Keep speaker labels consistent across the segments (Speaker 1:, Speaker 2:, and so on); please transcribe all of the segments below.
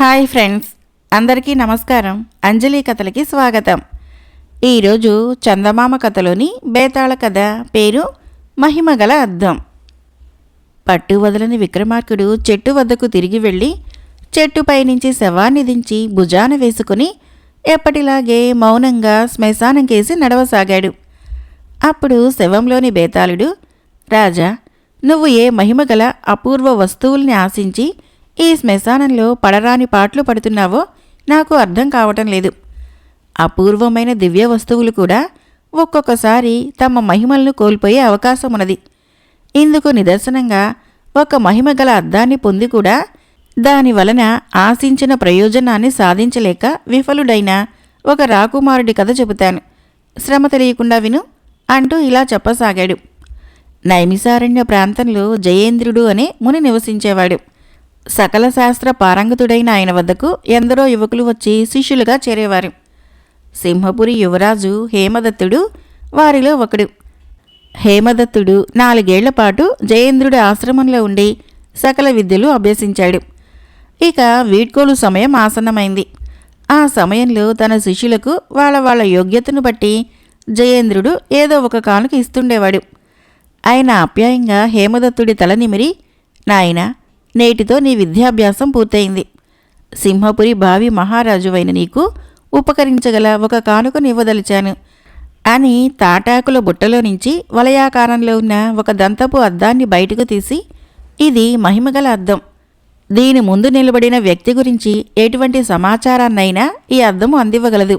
Speaker 1: Hi friends, అందరికీ నమస్కారం. అంజలి కథలకి స్వాగతం. ఈరోజు చందమామ కథలోని బేతాళ కథ పేరు మహిమగల అద్దం. పట్టు వదలని విక్రమార్కుడు చెట్టు వద్దకు తిరిగి వెళ్ళి చెట్టుపై నుంచి శవాన్ని దించి భుజాన వేసుకుని ఎప్పటిలాగే మౌనంగా శ్మశానం కేసి నడవసాగాడు. అప్పుడు శవంలోని బేతాళుడు, రాజా, నువ్వు ఏ మహిమగల అపూర్వ వస్తువుల్ని ఆశించి ఈ శ్మశానంలో పడరాని పాటలు పడుతున్నావో నాకు అర్థం కావటం లేదు. అపూర్వమైన దివ్య వస్తువులు కూడా ఒక్కొక్కసారి తమ మహిమలను కోల్పోయే అవకాశం ఉన్నది. ఇందుకు నిదర్శనంగా ఒక మహిమగల అద్దాన్ని పొంది కూడా దాని వలన ఆశించిన ప్రయోజనాన్ని సాధించలేక విఫలుడైన ఒక రాకుమారుడి కథ చెబుతాను. శ్రమ తెలియకుండా విను అంటూ ఇలా చెప్పసాగాడు. నైమిసారణ్య ప్రాంతంలో జయేంద్రుడు అనే ముని నివసించేవాడు. సకల శాస్త్ర పారంగతుడైన ఆయన వద్దకు ఎందరో యువకులు వచ్చి శిష్యులుగా చేరేవారు. సింహపురి యువరాజు హేమదత్తుడు వారిలో ఒకడు. హేమదత్తుడు 4 ఏళ్ల పాటు జయేంద్రుడి ఆశ్రమంలో ఉండి సకల విద్యలు అభ్యసించాడు. ఇక వీడ్కోలు సమయం ఆసన్నమైంది. ఆ సమయంలో తన శిష్యులకు వాళ్ళ యోగ్యతను బట్టి జయేంద్రుడు ఏదో ఒక కానుక ఇస్తుండేవాడు. ఆయన ఆప్యాయంగా హేమదత్తుడి తల నిమిరి, నాయనా, నేటితో నీ విద్యాభ్యాసం పూర్తయింది. సింహపురి భావి మహారాజువైన నీకు ఉపకరించగల ఒక కానుకను ఇవ్వదలిచాను అని తాటాకుల బుట్టలో నుంచి వలయాకారంలో ఉన్న ఒక దంతపు అద్దాన్ని బయటకు తీసి, ఇది మహిమగల అద్దం. దీని ముందు నిలబడిన వ్యక్తి గురించి ఎటువంటి సమాచారాన్నైనా ఈ అద్దము అందివ్వగలదు.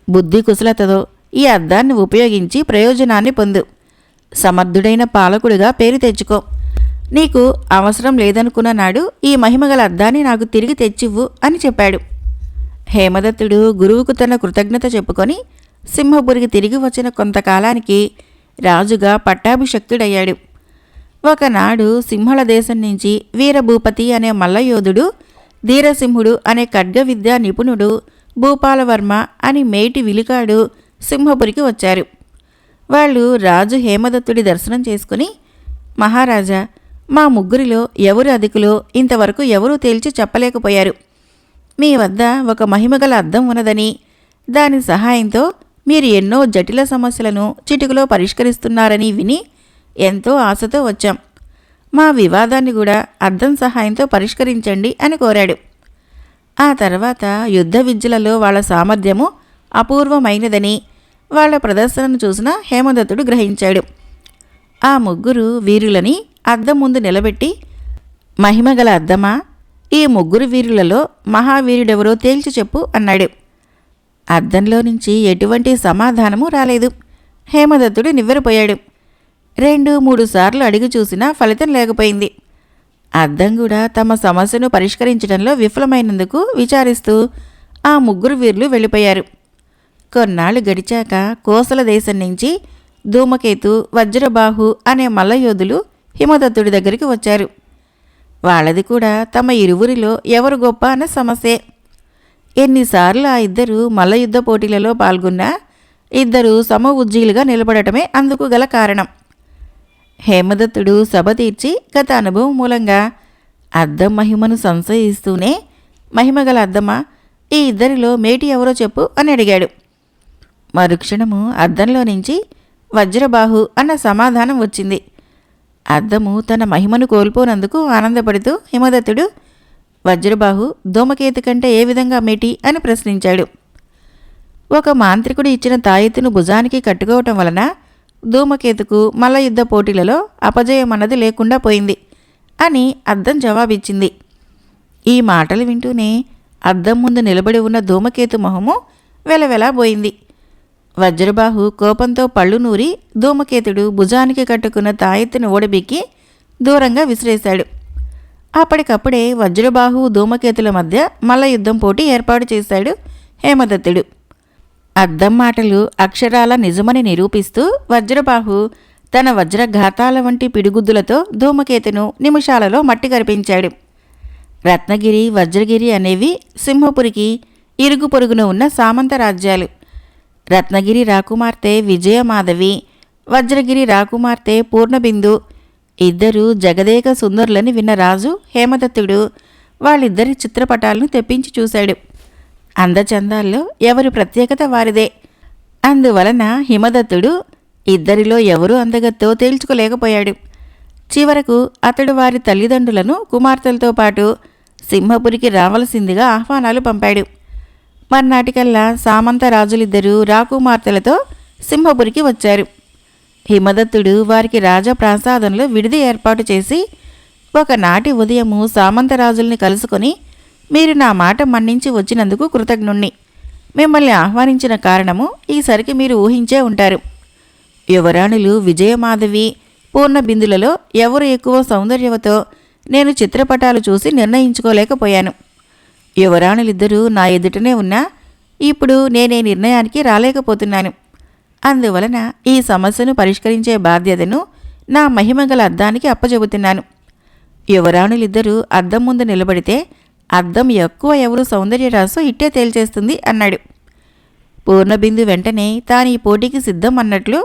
Speaker 1: బుద్ధి కుశలతతో ఈ అద్దాన్ని ఉపయోగించి ప్రయోజనాన్ని పొందు. సమర్థుడైన పాలకుడిగా పేరు తెచ్చుకో. నీకు అవసరం లేదనుకున్న నాడు ఈ మహిమగల అద్దాన్ని నాకు తిరిగి తెచ్చివ్వు అని చెప్పాడు. హేమదత్తుడు గురువుకు తన కృతజ్ఞత చెప్పుకొని సింహపురికి తిరిగి వచ్చిన కొంతకాలానికి రాజుగా పట్టాభిషక్తుడయ్యాడు. ఒకనాడు సింహళ దేశం నుంచి వీరభూపతి అనే మల్లయోధుడు, ధీరసింహుడు అనే ఖడ్గ విద్యా నిపుణుడు, భూపాలవర్మ అని మేటి విలికాడు సింహపురికి వచ్చారు. వాళ్ళు రాజు హేమదత్తుడి దర్శనం చేసుకుని, మహారాజా, మా ముగ్గురిలో ఎవరు అధికులో ఇంతవరకు ఎవరూ తేల్చి చెప్పలేకపోయారు. మీ వద్ద ఒక మహిమగల అద్దం ఉన్నదని, దాని సహాయంతో మీరు ఎన్నో జటిల సమస్యలను చిటికలో పరిష్కరిస్తున్నారని విని ఎంతో ఆశతో వచ్చాం. మా వివాదాన్ని కూడా అద్దం సహాయంతో పరిష్కరించండి అని కోరాడు. ఆ తర్వాత యుద్ధ విద్యలలో వాళ్ళ సామర్థ్యము అపూర్వమైనదని వాళ్ళ ప్రదర్శనను చూసిన హేమదత్తుడు గ్రహించాడు. ఆ ముగ్గురు వీరులని అద్దం ముందు నిలబెట్టి, మహిమగల అద్దమా, ఈ ముగ్గురు వీరులలో మహావీరుడెవరో తేల్చి చెప్పు అన్నాడు. అద్దంలో నుంచి ఎటువంటి సమాధానము రాలేదు. హేమదత్తుడు నివ్వెరపోయాడు. 2-3 సార్లు అడిగి చూసినా ఫలితం లేకపోయింది. అద్దం కూడా తమ సమస్యను పరిష్కరించడంలో విఫలమైనందుకు విచారిస్తూ ఆ ముగ్గురు వీరులు వెళ్ళిపోయారు. కొన్నాళ్ళు గడిచాక కోసల దేశం నుంచి ధూమకేతు, వజ్రబాహు అనే మల్లయోధులు హిమదత్తుడి దగ్గరికి వచ్చారు. వాళ్ళది కూడా తమ ఇరువురిలో ఎవరు గొప్ప అన్న సమస్యే. ఎన్నిసార్లు ఆ ఇద్దరు మల్లయుద్ధ పోటీలలో పాల్గొన్నా ఇద్దరు సమ ఉజ్జీలుగా నిలబడటమే అందుకు గల కారణం. హేమదత్తుడు సభ తీర్చి గత అనుభవం మూలంగా అద్దం మహిమను సంశయిస్తూనే, మహిమగల అద్దమా, ఈ ఇద్దరిలో మేటి ఎవరో చెప్పు అని అడిగాడు. మరుక్షణము అద్దంలో నుంచి వజ్రబాహు అన్న సమాధానం వచ్చింది. అద్దము తన మహిమను కోల్పోనందుకు ఆనందపడుతూ హిమదత్తుడు, వజ్రబాహు ధూమకేతు కంటే ఏ విధంగా మేటి అని ప్రశ్నించాడు. ఒక మాంత్రికుడు ఇచ్చిన తాయెత్తును భుజానికి కట్టుకోవటం వలన ధూమకేతుకు మల్లయుద్ధ పోటీలలో అపజయం అన్నది లేకుండా పోయింది అని అద్దం జవాబిచ్చింది. ఈ మాటలు వింటూనే అద్దం ముందు నిలబడి ఉన్న ధూమకేతు మొహము వెలవెలాబోయింది. వజ్రబాహు కోపంతో పళ్ళు నూరి ధూమకేతుడు భుజానికి కట్టుకున్న తాయెత్తును ఓడబెక్కి దూరంగా విసిరేశాడు. అప్పటికప్పుడే వజ్రబాహు ధూమకేతుల మధ్య మల్లయుద్ధం పోటీ ఏర్పాటు చేశాడు హేమదత్తుడు. అద్దం మాటలు అక్షరాల నిజమని నిరూపిస్తూ వజ్రబాహు తన వజ్రఘాతాల వంటి పిడిగుద్దులతో ధూమకేతును నిమిషాలలో మట్టి కరిపించాడు. రత్నగిరి, వజ్రగిరి అనేవి సింహపురికి ఇరుగు పొరుగున ఉన్న సామంత రాజ్యాలు. రత్నగిరి రాకుమార్తె విజయమాధవి, వజ్రగిరి రాకుమార్తె పూర్ణబిందు ఇద్దరు జగదేక సుందరులని విన్న రాజు హేమదత్తుడు వాళ్ళిద్దరి చిత్రపటాలను తెప్పించి చూశాడు. అందచందాల్లో ఎవరి ప్రత్యేకత వారిదే. అందువలన హిమదత్తుడు ఇద్దరిలో ఎవరు అందగత్తో తేల్చుకోలేకపోయాడు. చివరకు అతడు వారి తల్లిదండ్రులను కుమార్తెలతో పాటు సింహపురికి రావలసిందిగా ఆహ్వానాలు పంపాడు. మర్నాటికల్లా సామంత రాజులిద్దరూ రాకుమార్తెలతో సింహపురికి వచ్చారు. హిమదత్తుడు వారికి రాజప్రాసాదంలో విడిది ఏర్పాటు చేసి ఒకనాటి ఉదయము సామంతరాజుల్ని కలుసుకొని, మీరు నా మాట మన్నించి వచ్చినందుకు కృతజ్ఞుణ్ణి. మిమ్మల్ని ఆహ్వానించిన కారణము ఈసరికి మీరు ఊహించే ఉంటారు. యువరాణులు విజయమాధవి, పూర్ణబిందులలో ఎవరు ఎక్కువ సౌందర్యవతో నేను చిత్రపటాలు చూసి నిర్ణయించుకోలేకపోయాను. యువరాణులిద్దరూ నా ఎదుటనే ఉన్నా ఇప్పుడు నేనే నిర్ణయానికి రాలేకపోతున్నాను. అందువలన ఈ సమస్యను పరిష్కరించే బాధ్యతను నా మహిమగల అద్దానికి అప్పచెబుతున్నాను. యువరాణులిద్దరూ అద్దం ముందు నిలబడితే అద్దం ఎక్కువ ఎవరు సౌందర్యరాశో ఇట్టే తేల్చేస్తుంది అన్నాడు. పూర్ణబిందు వెంటనే తాను ఈ పోటీకి సిద్ధం అన్నట్లు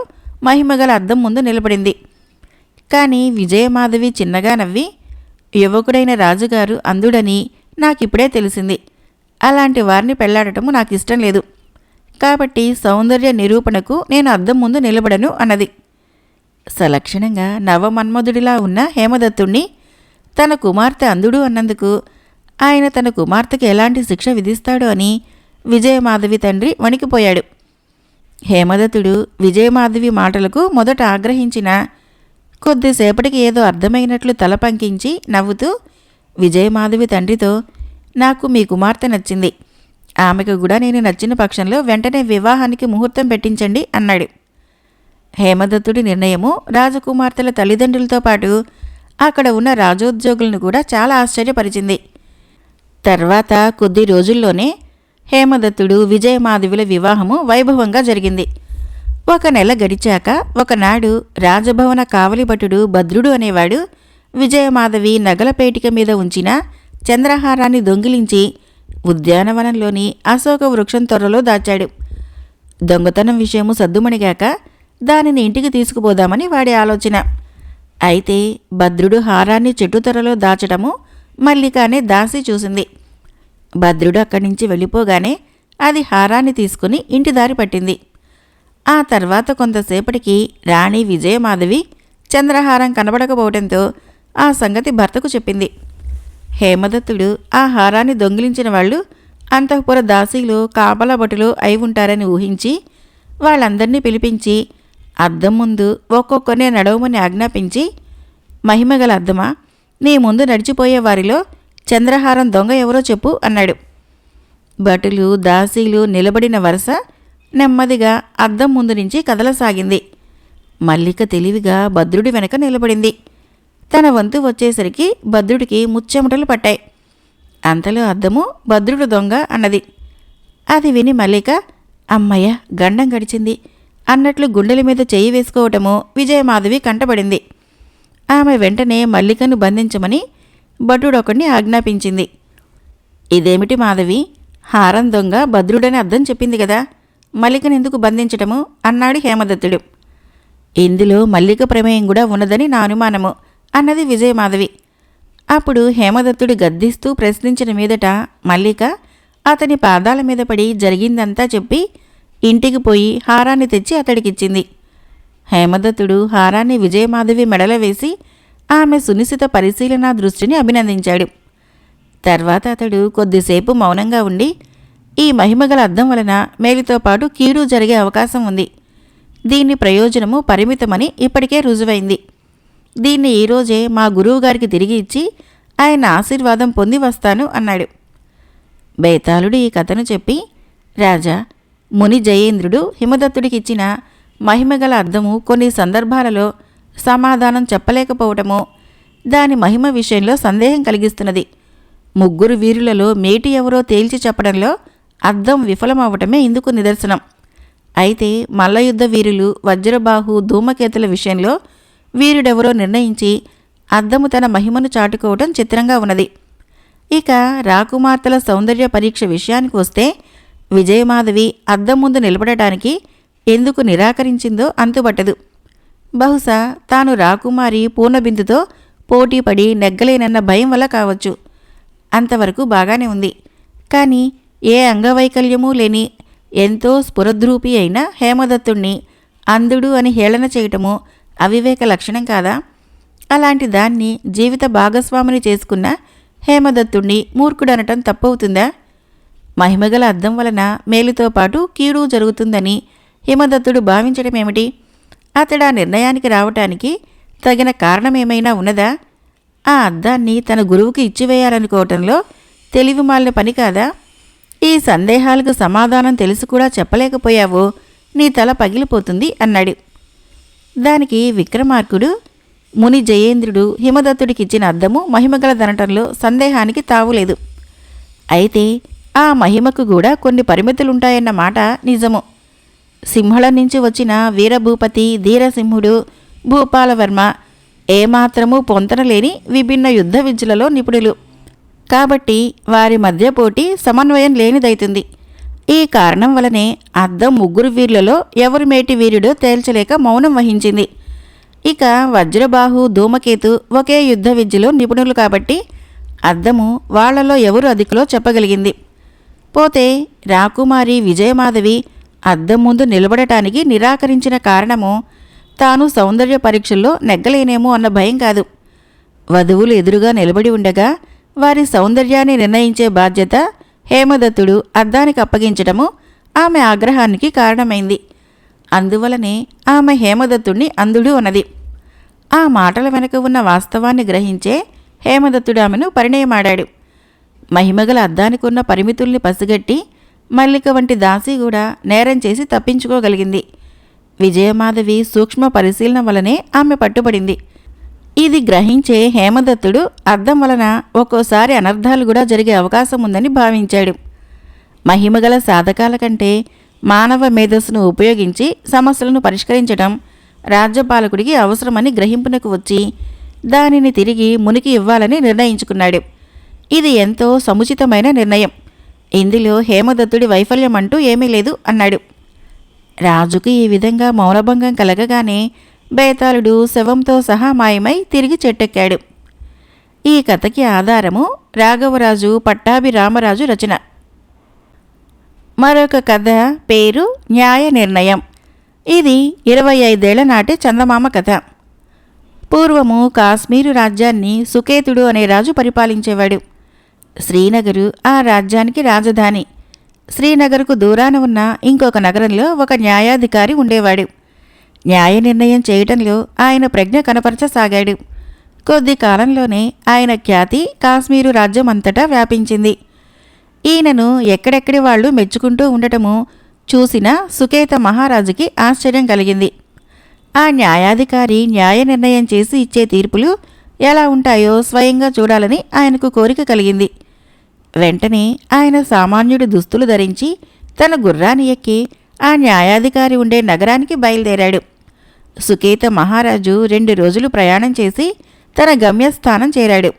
Speaker 1: మహిమగల అద్దం ముందు నిలబడింది. కానీ విజయమాధవి చిన్నగా నవ్వి, యువకుడైన రాజుగారు అందుడని నాకిప్పుడే తెలిసింది. అలాంటి వారిని పెళ్లాడటము నాకిష్టం లేదు. కాబట్టి సౌందర్య నిరూపణకు నేను అద్దం ముందు నిలబడను అన్నది. సలక్షణంగా నవమన్మధుడిలా ఉన్న హేమదత్తుణ్ణి తన కుమార్తె అందుడు అన్నందుకు ఆయన తన కుమార్తెకి ఎలాంటి శిక్ష విధిస్తాడో అని విజయమాధవి తండ్రి వణికిపోయాడు. హేమదత్తుడు విజయమాధవి మాటలకు మొదట ఆగ్రహించిన కొద్దిసేపటికి ఏదో అర్థమైనట్లు తల పంకించి నవ్వుతూ విజయమాధవి తండ్రితో, నాకు మీ కుమార్తె నచ్చింది. ఆమెకు కూడా నేను నచ్చిన పక్షంలో వెంటనే వివాహానికి ముహూర్తం పెట్టించండి అన్నాడు. హేమదత్తుడి నిర్ణయము రాజకుమార్తెల తల్లిదండ్రులతో పాటు అక్కడ ఉన్న రాజోద్యోగులను కూడా చాలా ఆశ్చర్యపరిచింది. తర్వాత కొద్ది రోజుల్లోనే హేమదత్తుడు విజయమాధవిల వివాహము వైభవంగా జరిగింది. 1 నెల గడిచాక ఒకనాడు రాజభవన కావలిభటుడు భద్రుడు అనేవాడు విజయమాధవి నగల పేటిక మీద ఉంచిన చంద్రహారాన్ని దొంగిలించి ఉద్యానవనంలోని అశోక వృక్షం తొర్రలో దాచాడు. దొంగతనం విషయము సద్దుమణిగాక దానిని ఇంటికి తీసుకుపోదామని వాడి ఆలోచన. అయితే భద్రుడు హారాన్ని చెట్టుతొర్రలో దాచటము మల్లికానే దాసి చూసింది. భద్రుడు అక్కడి నుంచి వెళ్ళిపోగానే అది హారాన్ని తీసుకుని ఇంటి దారి పట్టింది. ఆ తర్వాత కొంతసేపటికి రాణి విజయమాధవి చంద్రహారం కనబడకపోవడంతో ఆ సంగతి భర్తకు చెప్పింది. హేమదత్తుడు ఆ హారాన్ని దొంగిలించిన వాళ్ళు అంతఃపుర దాసీలు కాపలా భటులు అయి ఉంటారని ఊహించి వాళ్ళందర్నీ పిలిపించి అద్దం ముందు ఒక్కొక్కనే నడవమని ఆజ్ఞాపించి, మహిమగల అద్దమా, నీ ముందు నడిచిపోయే వారిలో చంద్రహారం దొంగ ఎవరో చెప్పు అన్నాడు. భటులు దాసీలు నిలబడిన వరుస నెమ్మదిగా అద్దం ముందు నుంచి కదలసాగింది. మల్లిక తెలివిగా భద్రుడి వెనక నిలబడింది. తన వంతు వచ్చేసరికి భద్రుడికి ముచ్చెమటలు పట్టాయి. అంతలో అద్దము భద్రుడు దొంగ అన్నది. అది విని మల్లిక, అమ్మయ్య గండం గడిచింది అన్నట్లు గుండెల మీద చెయ్యి వేసుకోవటము విజయమాధవి కంటపడింది. ఆమె వెంటనే మల్లికను బంధించమని భటుడొకడిని ఆజ్ఞాపించింది. ఇదేమిటి మాధవి, హారం దొంగ భద్రుడని అద్దం చెప్పింది కదా, మల్లికనెందుకు బంధించటము అన్నాడు హేమదత్తుడు. ఇందులో మల్లిక ప్రమేయం కూడా ఉన్నదని నా అనుమానము అన్నది విజయమాధవి. అప్పుడు హేమదత్తుడు గద్దిస్తూ ప్రశ్నించిన మీదట మల్లిక అతని పాదాల మీద పడి జరిగిందంతా చెప్పి ఇంటికి పోయి హారాన్ని తెచ్చి అతడికిచ్చింది. హేమదత్తుడు హారాన్ని విజయమాధవి మెడలో వేసి ఆమె సునిశిత పరిశీలనా దృష్టిని అభినందించాడు. తర్వాత అతడు కొద్దిసేపు మౌనంగా ఉండి, ఈ మహిమగల అద్దం వలన మేలుతో పాటు కీడు జరిగే అవకాశం ఉంది. దీని ప్రయోజనము పరిమితమని ఇప్పటికే రుజువైంది. దీన్ని ఈరోజే మా గురువుగారికి తిరిగి ఇచ్చి ఆయన ఆశీర్వాదం పొంది వస్తాను అన్నాడు. బేతాళుడు ఈ కథను చెప్పి, రాజా, ముని జయేంద్రుడు హిమదత్తుడికిచ్చిన మహిమగల అద్దము కొన్ని సందర్భాలలో సమాధానం చెప్పలేకపోవటమో దాని మహిమ విషయంలో సందేహం కలిగిస్తున్నది. 3 వీరులలో మేటి ఎవరో తేల్చి చెప్పడంలో అద్దం విఫలమవ్వటమే ఇందుకు నిదర్శనం. అయితే మల్లయుద్ధ వీరులు వజ్రబాహు ధూమకేతుల విషయంలో వీరుడెవరో నిర్ణయించి అద్దము తన మహిమను చాటుకోవటం చిత్రంగా ఉన్నది. ఇక రాకుమార్తెల సౌందర్య పరీక్ష విషయానికి వస్తే విజయమాధవి అద్దం ముందు నిలబడటానికి ఎందుకు నిరాకరించిందో అంతుబట్టదు. బహుశా తాను రాకుమారి పూర్ణబిందుతో పోటీపడి నెగ్గలేనన్న భయం వల్ల కావచ్చు. అంతవరకు బాగానే ఉంది. కానీ ఏ అంగవైకల్యమూ లేని ఎంతో స్ఫురద్రూపి అయిన హేమదత్తుణ్ణి అంధుడు అని హేళన చేయటము అవివేక లక్షణం కాదా? అలాంటి దాన్ని జీవిత భాగస్వామిని చేసుకున్న హేమదత్తుణ్ణి మూర్ఖుడనటం తప్పవుతుందా? మహిమగల అద్దం వలన మేలుతో పాటు కీడు జరుగుతుందని హిమదత్తుడు భావించడమేమిటి? అతడా నిర్ణయానికి రావటానికి తగిన కారణమేమైనా ఉన్నదా? ఆ అద్దాన్ని తన గురువుకి ఇచ్చివేయాలనుకోవటంలో తెలివిమాలిన పని కాదా? ఈ సందేహాలకు సమాధానం తెలిసి కూడా చెప్పలేకపోయావో నీ తల పగిలిపోతుంది అన్నాడు. దానికి విక్రమార్కుడు, ముని జయేంద్రుడు హిమదత్తుడికిచ్చిన అద్దము మహిమగలదనటంలో సందేహానికి తావులేదు. అయితే ఆ మహిమకు కూడా కొన్ని పరిమితులుంటాయన్న మాట నిజము. సింహళం నుంచి వచ్చిన వీరభూపతి, ధీరసింహుడు, భూపాలవర్మ ఏమాత్రమూ పొంతనలేని విభిన్న యుద్ధ విద్యలలో నిపుణులు. కాబట్టి వారి మధ్య పోటీ సమన్వయం లేనిదైతుంది. ఈ కారణం వలనే అద్దం ముగ్గురు వీరులలో ఎవరి మేటి వీరుడో తేల్చలేక మౌనం వహించింది. ఇక వజ్రబాహు, ధూమకేతు ఒకే యుద్ధ విద్యలో నిపుణులు కాబట్టి అద్దము వాళ్లలో ఎవరు అధికులో చెప్పగలిగింది. పోతే రాకుమారి విజయమాధవి అద్దం ముందు నిలబడటానికి నిరాకరించిన కారణము తాను సౌందర్య పరీక్షల్లో నెగ్గలేనేమో అన్న భయం కాదు. వధువులు ఎదురుగా నిలబడి ఉండగా వారి సౌందర్యాన్ని నిర్ణయించే బాధ్యత హేమదత్తుడు అద్దానికి అప్పగించడము ఆమె ఆగ్రహానికి కారణమైంది. అందువలనే ఆమె హేమదత్తుడిని అంధుడు అన్నది. ఆ మాటల వెనక ఉన్న వాస్తవాన్ని గ్రహించే హేమదత్తుడు ఆమెను పరిణయమాడాడు. మహిమగల అద్దానికి ఉన్న పరిమితుల్ని పసిగట్టి మల్లిక వంటి దాసి కూడా నేరం చేసి తప్పించుకోగలిగింది. విజయమాధవి సూక్ష్మ పరిశీలన వలనే ఆమె పట్టుబడింది. ఇది గ్రహించే హేమదత్తుడు అద్దం వలన ఒక్కోసారి అనర్థాలు కూడా జరిగే అవకాశం ఉందని భావించాడు. మహిమగల సాధకాల కంటే మానవ మేధస్సును ఉపయోగించి సమస్యలను పరిష్కరించడం రాజ్యపాలకుడికి అవసరమని గ్రహింపునకు వచ్చి దానిని తిరిగి మునికి ఇవ్వాలని నిర్ణయించుకున్నాడు. ఇది ఎంతో సముచితమైన నిర్ణయం. ఇందులో హేమదత్తుడి వైఫల్యం అంటూ ఏమీ లేదు అన్నాడు. రాజుకు ఈ విధంగా మౌనభంగం కలగగానే బేతాళుడు శవంతో సహా మాయమై తిరిగి చెట్టెక్కాడు. ఈ కథకి ఆధారము రాఘవరాజు పట్టాభిరామరాజు రచన. మరొక కథ పేరు న్యాయ నిర్ణయం. ఇది 25 ఏళ్ల నాటి చందమామ కథ. పూర్వము కాశ్మీరు రాజ్యాన్ని సుకేతుడు అనే రాజు పరిపాలించేవాడు. శ్రీనగరు ఆ రాజ్యానికి రాజధాని. శ్రీనగర్కు దూరాన ఉన్న ఇంకొక నగరంలో ఒక న్యాయాధికారి ఉండేవాడు. న్యాయ నిర్ణయం చేయటంలో ఆయన ప్రజ్ఞ కనపరచసాగాడు. కొద్ది కాలంలోనే ఆయన ఖ్యాతి కాశ్మీరు రాజ్యం అంతటా వ్యాపించింది. ఈయనను ఎక్కడెక్కడి వాళ్ళు మెచ్చుకుంటూ ఉండటము చూసిన సుకేత మహారాజుకి ఆశ్చర్యం కలిగింది. ఆ న్యాయాధికారి న్యాయ నిర్ణయం చేసి ఇచ్చే తీర్పులు ఎలా ఉంటాయో స్వయంగా చూడాలని ఆయనకు కోరిక కలిగింది. వెంటనే ఆయన సామాన్యుడి దుస్తులు ధరించి తన గుర్రాన్ని ఎక్కి ఆ న్యాయాధికారి ఉండే నగరానికి బయలుదేరాడు. సుకేత మహారాజు 2 రోజులు ప్రయాణం చేసి తన గమ్యస్థానం చేరాడు.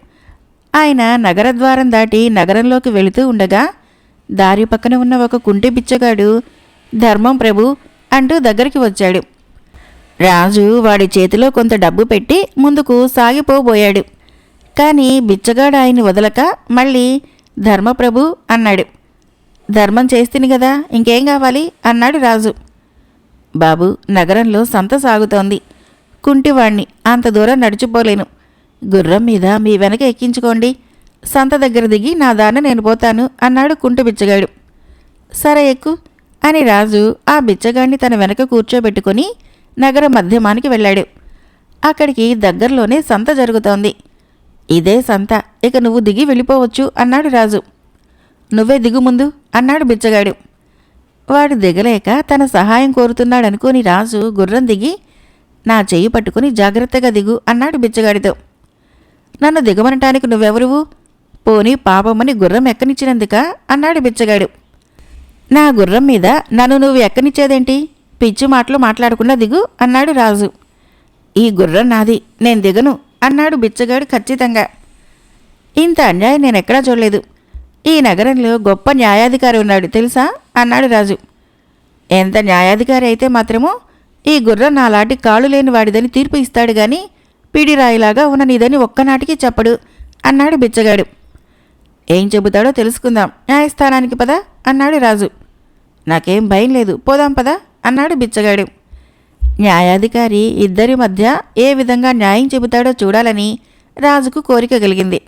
Speaker 1: ఆయన నగరద్వారం దాటి నగరంలోకి వెళుతూ ఉండగా దారి పక్కన ఉన్న ఒక కుంటి బిచ్చగాడు ధర్మం ప్రభు అంటూ దగ్గరికి వచ్చాడు. రాజు వాడి చేతిలో కొంత డబ్బు పెట్టి ముందుకు సాగిపోబోయాడు. కానీ బిచ్చగాడు ఆయన్ని వదలక మళ్ళీ ధర్మప్రభు అన్నాడు. ధర్మం చేస్తిని కదా, ఇంకేం కావాలి అన్నాడు రాజు. బాబు, నగరంలో సంత సాగుతోంది. కుంటివాణ్ణి, అంత దూరం నడిచిపోలేను. గుర్రం మీద మీ వెనక ఎక్కించుకోండి. సంత దగ్గర దిగి నా దారిన నేను పోతాను అన్నాడు కుంటి బిచ్చగాడు. సరే ఎక్కు అని రాజు ఆ బిచ్చగాడిని తన వెనక కూర్చోబెట్టుకుని నగర మధ్యమానికి వెళ్ళాడు. అక్కడికి దగ్గరలోనే సంత జరుగుతోంది. ఇదే సంత, ఇక నువ్వు దిగి వెళ్ళిపోవచ్చు అన్నాడు రాజు. నువ్వే దిగు ముందు అన్నాడు బిచ్చగాడు. వాడు దిగలేక తన సహాయం కోరుతున్నాడనుకోని రాజు గుర్రం దిగి నా చెయ్యి పట్టుకుని జాగ్రత్తగా దిగు అన్నాడు బిచ్చగాడితో. నన్ను దిగమనటానికి నువ్వెవరువు? పోనీ పాపమని గుర్రం ఎక్కనిచ్చినందుక అన్నాడు బిచ్చగాడు. నా గుర్రం మీద నన్ను నువ్వు ఎక్కనిచ్చేదేంటి? పిచ్చి మాటలు మాట్లాడకుండా దిగు అన్నాడు రాజు. ఈ గుర్రం నాది, నేను దిగను అన్నాడు బిచ్చగాడు ఖచ్చితంగా. ఇంత అన్యాయం నేనెక్కడా చూడలేదు. ఈ నగరంలో గొప్ప న్యాయాధికారి ఉన్నాడు తెలుసా అన్నాడు రాజు. ఎంత న్యాయాధికారి అయితే మాత్రమో ఈ గుర్రం నాలాంటి కాళ్ళు లేని వాడిదని తీర్పు ఇస్తాడు గాని పిడిరాయిలాగా ఉన్న నీదని ఒక్కనాటికి చెప్పడు అన్నాడు బిచ్చగాడు. ఏం చెబుతాడో తెలుసుకుందాం, న్యాయస్థానానికి పదా అన్నాడు రాజు. నాకేం భయం లేదు, పోదాం పదా అన్నాడు బిచ్చగాడు. న్యాయాధికారి ఇద్దరి మధ్య ఏ విధంగా న్యాయం చెబుతాడో చూడాలని రాజుకు కోరిక కలిగింది.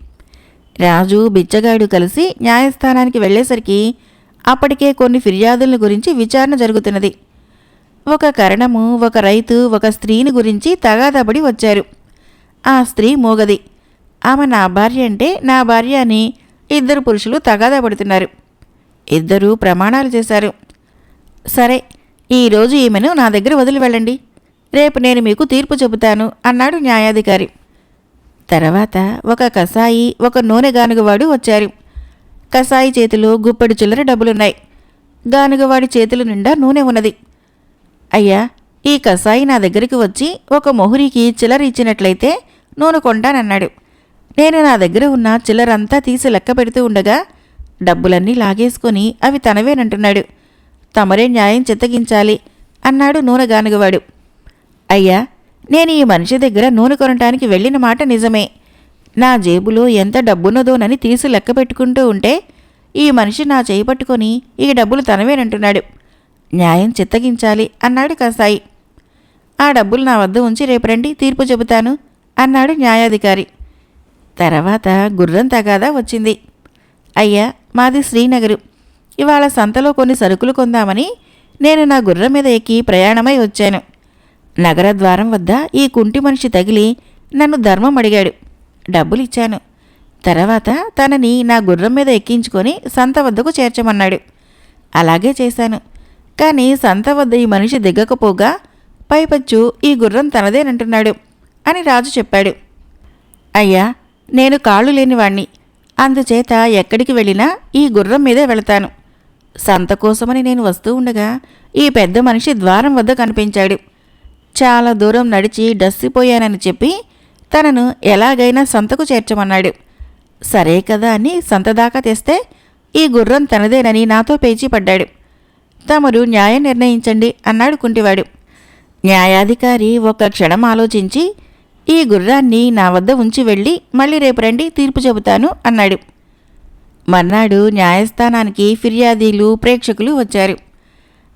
Speaker 1: రాజు బిచ్చగాడు కలిసి న్యాయస్థానానికి వెళ్లేసరికి అప్పటికే కొన్ని ఫిర్యాదుల గురించి విచారణ జరుగుతున్నది. ఒక కరణము, ఒక రైతు, ఒక స్త్రీని గురించి తగాదాపడి వచ్చారు. ఆ స్త్రీ మూగది. ఆమె నా భార్య అంటే నా భార్య అని ఇద్దరు పురుషులు తగాదా పడుతున్నారు. ఇద్దరూ ప్రమాణాలు చేశారు. సరే, ఈరోజు ఈమెను నా దగ్గర వదిలి వెళ్ళండి, రేపు నేను మీకు తీర్పు చెబుతాను అన్నాడు న్యాయాధికారి. తర్వాత ఒక కసాయి, ఒక నూనె గానుగవాడు వచ్చారు. కసాయి చేతిలో గుప్పెడు చిల్లర డబ్బులున్నాయి. గానుగవాడి చేతుల నిండా నూనె ఉన్నది. అయ్యా, ఈ కసాయి నా దగ్గరికి వచ్చి ఒక మొహురికి చిల్లర ఇచ్చినట్లయితే నూనె కొంటానన్నాడు. నేను నా దగ్గర ఉన్న చిల్లరంతా తీసి లెక్క పెడుతూ ఉండగా డబ్బులన్నీ లాగేసుకొని అవి తనవేనంటున్నాడు. తమరే న్యాయం చిత్తగించాలి అన్నాడు నూనె గానుగవాడు. అయ్యా, నేను ఈ మనిషి దగ్గర నూనె కొనటానికి వెళ్ళిన మాట నిజమే. నా జేబులో ఎంత డబ్బున్నదోనని తీసి లెక్క పెట్టుకుంటూ ఉంటే ఈ మనిషి నా చేయి పట్టుకొని ఈ డబ్బులు తనవేనంటున్నాడు. న్యాయం చిత్తగించాలి అన్నాడు కసాయి. ఆ డబ్బులు నా వద్ద ఉంచి రేపు రండి, తీర్పు చెబుతాను అన్నాడు న్యాయాధికారి. తర్వాత గుర్రం తగాదా వచ్చింది. అయ్యా, మాది శ్రీనగరు. ఇవాళ సంతలో కొన్ని సరుకులు కొందామని నేను నా గుర్రం మీద ఎక్కి ప్రయాణమై వచ్చాను. నగర ద్వారం వద్ద ఈ కుంటి మనిషి తగిలి నన్ను ధర్మం అడిగాడు. డబ్బులిచ్చాను. తర్వాత తనని నా గుర్రం మీద ఎక్కించుకొని సంత వద్దకు చేర్చమన్నాడు. అలాగే చేశాను. కానీ సంత వద్ద ఈ మనిషి దిగ్గకపోగా పైపచ్చు ఈ గుర్రం తనదేనంటున్నాడు అని రాజు చెప్పాడు. అయ్యా, నేను కాళ్ళు లేనివాణ్ణి. అందుచేత ఎక్కడికి వెళ్ళినా ఈ గుర్రం మీదే వెళతాను. సంత కోసమని నేను వస్తూ ఉండగా ఈ పెద్ద మనిషి ద్వారం వద్ద కనిపించాడు. చాలా దూరం నడిచి డస్సిపోయానని చెప్పి తనను ఎలాగైనా సంతకు చేర్చమన్నాడు. సరే కదా అని సంతదాకా తెస్తే ఈ గుర్రం తనదేనని నాతో పేచీపడ్డాడు. తమరు న్యాయం నిర్ణయించండి అన్నాడు కుంటివాడు. న్యాయాధికారి ఒక్క క్షణం ఆలోచించి ఈ గుర్రాన్ని నా వద్ద ఉంచి వెళ్ళి మళ్ళీ రేపు రండి, తీర్పు చెబుతాను అన్నాడు. మర్నాడు న్యాయస్థానానికి ఫిర్యాదీలు, ప్రేక్షకులు వచ్చారు.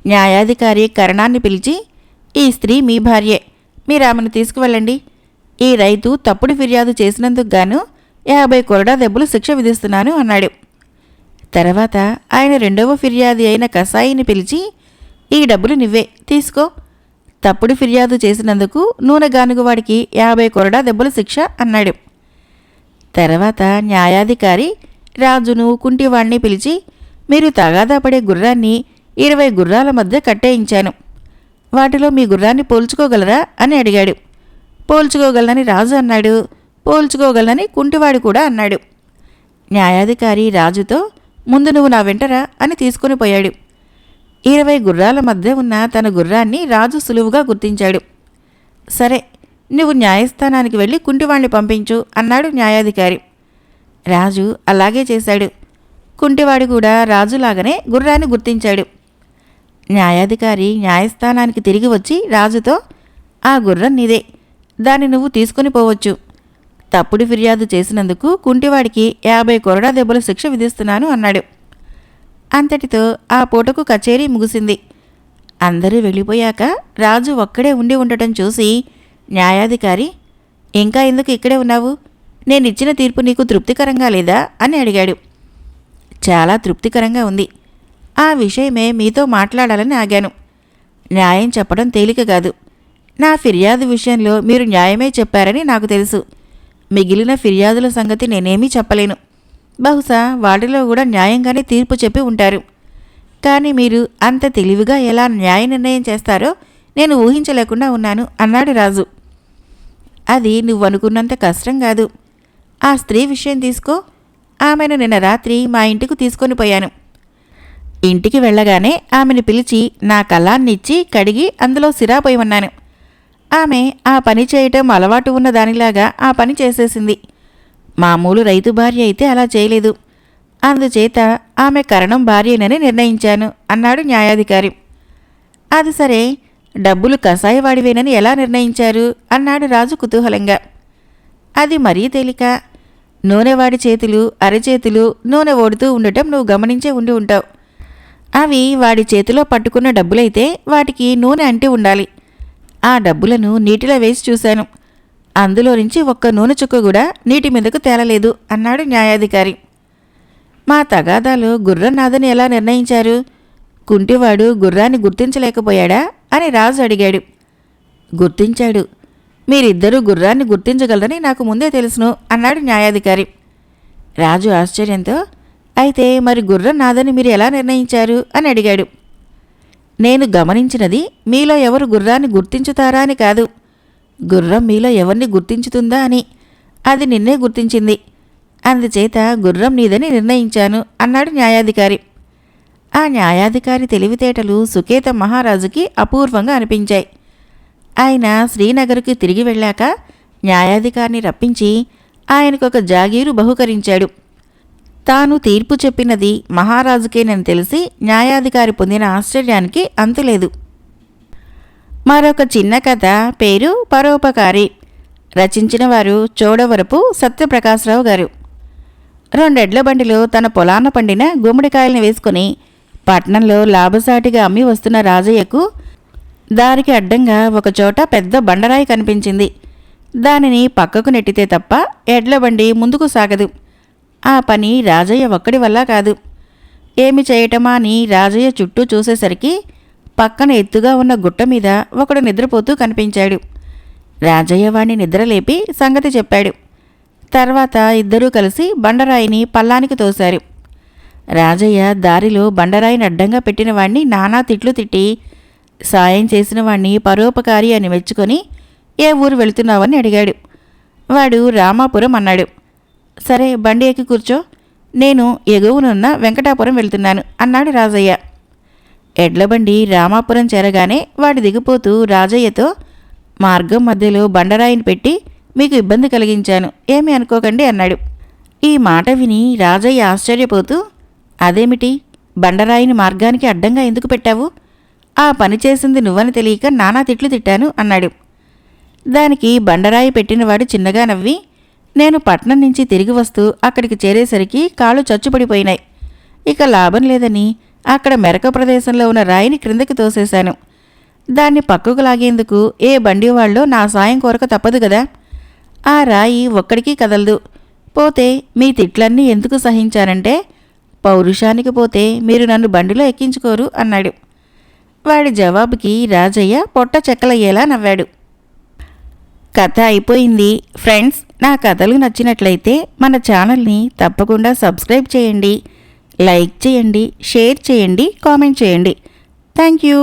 Speaker 1: న్యాయాధికారి కరణాన్ని పిలిచి, ఈ స్త్రీ మీ భార్యే, మీరు ఆమెను తీసుకువెళ్ళండి. ఈ రైతు తప్పుడు ఫిర్యాదు చేసినందుకు గాను 50 కొరడా దెబ్బలు శిక్ష విధిస్తున్నాను అన్నాడు. తర్వాత ఆయన రెండవ ఫిర్యాది అయిన కసాయిని పిలిచి, ఈ డబ్బులు నువ్వే తీసుకో. తప్పుడు ఫిర్యాదు చేసినందుకు నూనె గానుగవాడికి 50 కొరడా దెబ్బలు శిక్ష అన్నాడు. తర్వాత న్యాయాధికారి రాజును, కుంటివాణ్ణి పిలిచి, మీరు తగాదా పడే గుర్రాన్ని 20 గుర్రాల మధ్య కట్టేయించాను. వాటిలో మీ గుర్రాన్ని పోల్చుకోగలరా అని అడిగాడు. పోల్చుకోగలనని రాజు అన్నాడు. పోల్చుకోగలనని కుంటివాడు కూడా అన్నాడు. న్యాయాధికారి రాజుతో, ముందు నువ్వు నా వెంటరా అని తీసుకుని పోయాడు. 20 గుర్రాల మధ్య ఉన్న తన గుర్రాన్ని రాజు సులువుగా గుర్తించాడు. సరే, నువ్వు న్యాయస్థానానికి వెళ్ళి కుంటివాణ్ణి పంపించు అన్నాడు న్యాయాధికారి. రాజు అలాగే చేశాడు. కుంటివాడు కూడా రాజులాగానే గుర్రాన్ని గుర్తించాడు. న్యాయాధికారి న్యాయస్థానానికి తిరిగి వచ్చి రాజుతో, ఆ గుర్రం నీదే, దాన్ని నువ్వు తీసుకుని పోవచ్చు. తప్పుడు ఫిర్యాదు చేసినందుకు కుంటివాడికి 50 కొరడా దెబ్బల శిక్ష విధిస్తున్నాను అన్నాడు. అంతటితో ఆ పూటకు కచేరీ ముగిసింది. అందరూ వెళ్ళిపోయాక రాజు ఒక్కడే ఉండి ఉండటం చూసి న్యాయాధికారి, ఇంకా ఎందుకు ఇక్కడే ఉన్నావు? నేనిచ్చిన తీర్పు నీకు తృప్తికరంగా లేదా అని అడిగాడు. చాలా తృప్తికరంగా ఉంది. ఆ విషయమే మీతో మాట్లాడాలని ఆగాను. న్యాయం చెప్పడం తేలిక కాదు. నా ఫిర్యాదు విషయంలో మీరు న్యాయమే చెప్పారని నాకు తెలుసు. మిగిలిన ఫిర్యాదుల సంగతి నేనేమీ చెప్పలేను. బహుశా వాటిలో కూడా న్యాయంగానే తీర్పు చెప్పి ఉంటారు. కానీ మీరు అంత తెలివిగా ఎలా న్యాయ నిర్ణయం చేస్తారో నేను ఊహించలేకుండా ఉన్నాను అన్నాడు రాజు. అది నువ్వనుకున్నంత కష్టం కాదు. ఆ స్త్రీ విషయం తీసుకో. ఆమెను నిన్న రాత్రి మా ఇంటికి తీసుకొని పోయాను. ఇంటికి వెళ్ళగానే ఆమెను పిలిచి నా కళ్ళాన్నిచ్చి కడిగి అందులో సిరా పోయమన్నాను. ఆమె ఆ పని చేయటం అలవాటు ఉన్న దానిలాగా ఆ పని చేసేసింది. మామూలు రైతు భార్య అయితే అలా చేయలేదు. అందుచేత ఆమె కరణం భార్యనని నిర్ణయించాను అన్నాడు న్యాయాధికారి. అది సరే, డబ్బులు కసాయివాడివేనని ఎలా నిర్ణయించారు అన్నాడు రాజు కుతూహలంగా. అది మరీ తేలిక. నూనెవాడి చేతులు అరచేతులు నూనె ఓడుతూ ఉండటం నువ్వు గమనించే ఉండి ఉంటావు. అవి వాడి చేతిలో పట్టుకున్న డబ్బులైతే వాటికి నూనె అంటి ఉండాలి. ఆ డబ్బులను నీటిలో వేసి చూశాను. అందులో నుంచి ఒక్క నూనె చుక్క కూడా నీటి మీదకు తేలలేదు అన్నాడు న్యాయాధికారి. మా తగాదాలో గుర్రం నాదని ఎలా నిర్ణయించారు? కుంటివాడు గుర్రాన్ని గుర్తించలేకపోయాడా అని రాజు అడిగాడు. గుర్తించాడు. మీరిద్దరూ గుర్రాన్ని గుర్తించగలరని నాకు ముందే తెలుసును అన్నాడు న్యాయాధికారి. రాజు ఆశ్చర్యంతో, అయితే మరి గుర్రం నాదని మీరు ఎలా నిర్ణయించారు అని అడిగాడు. నేను గమనించినది మీలో ఎవరు గుర్రాన్ని గుర్తించుతారా అని కాదు, గుర్రం మీలో ఎవరిని గుర్తించుతుందా అని. అది నిన్నే గుర్తించింది. అందుచేత గుర్రం నీదని నిర్ణయించాను అన్నాడు న్యాయాధికారి. ఆ న్యాయాధికారి తెలివితేటలు సుకేత మహారాజుకి అపూర్వంగా అనిపించాయి. ఆయన శ్రీనగర్కి తిరిగి వెళ్ళాక న్యాయాధికారిని రప్పించి ఆయనకొక జాగీరు బహుకరించాడు. తాను తీర్పు చెప్పినది మహారాజుకేనని తెలిసి న్యాయాధికారి పొందిన ఆశ్చర్యానికి అంతులేదు. మరొక చిన్న కథ పేరు పరోపకారి. రచించిన వారు చోడవరపు సత్యప్రకాశరావు గారు. 2 ఎడ్ల బండిలో తన పొలాన పండిన గుమ్మడికాయల్ని వేసుకుని పట్నంలో లాభసాటిగా అమ్మి వస్తున్న రాజయ్యకు దారికి అడ్డంగా ఒకచోట పెద్ద బండరాయి కనిపించింది. దానిని పక్కకు నెట్టితే తప్ప ఎడ్లబండి ముందుకు సాగదు. ఆ పని రాజయ్య ఒక్కడి వల్ల కాదు. ఏమి చేయటమా అని రాజయ్య చుట్టూ చూసేసరికి పక్కన ఎత్తుగా ఉన్న గుట్ట మీద ఒకడు నిద్రపోతూ కనిపించాడు. రాజయ్య వాణ్ణి నిద్రలేపి సంగతి చెప్పాడు. తర్వాత ఇద్దరూ కలిసి బండరాయిని పల్లానికి తోశారు. రాజయ్య దారిలో బండరాయిని అడ్డంగా పెట్టిన వాణ్ణి నానా తిట్లు తిట్టి సాయం చేసిన వాణ్ణి పరోపకారి అని మెచ్చుకొని ఏ ఊరు వెళుతున్నావని అడిగాడు. వాడు రామాపురం అన్నాడు. సరే బండి ఎక్కి కూర్చో, నేను ఎగువనున్న వెంకటాపురం వెళ్తున్నాను అన్నాడు రాజయ్య. ఎడ్లబండి రామాపురం చేరగానే వాడు దిగిపోతూ రాజయ్యతో, మార్గం మధ్యలో బండరాయిని పెట్టి మీకు ఇబ్బంది కలిగించాను, ఏమీ అనుకోకండి అన్నాడు. ఈ మాట విని రాజయ్య ఆశ్చర్యపోతూ, అదేమిటి, బండరాయిని మార్గానికి అడ్డంగా ఎందుకు పెట్టావు? ఆ పని చేసింది నువ్వని తెలియక నానా తిట్లు తిట్టాను అన్నాడు. దానికి బండరాయి పెట్టినవాడు చిన్నగా నవ్వి, నేను పట్నం నుంచి తిరిగి వస్తూ అక్కడికి చేరేసరికి కాళ్ళు చచ్చుపడిపోయినాయి. ఇక లాభం లేదని అక్కడ మెరక ప్రదేశంలో ఉన్న రాయిని క్రిందకి తోసేశాను. దాన్ని పక్కకు లాగేందుకు ఏ బండి వాళ్ళో నా సాయం కోరక తప్పదు కదా. ఆ రాయి ఒక్కడికి కదలదు. పోతే మీ తిట్లన్నీ ఎందుకు సహించానంటే, పౌరుషానికి పోతే మీరు నన్ను బండిలో ఎక్కించుకోరు అన్నాడు. వాడి జవాబుకి రాజయ్య పొట్ట చెక్కలయ్యేలా నవ్వాడు. కథ అయిపోయింది. ఫ్రెండ్స్, నా కథలు నచ్చినట్లయితే మన ఛానల్ని తప్పకుండా సబ్స్క్రైబ్ చేయండి, లైక్ చేయండి, షేర్ చేయండి, కామెంట్ చేయండి. Thank you.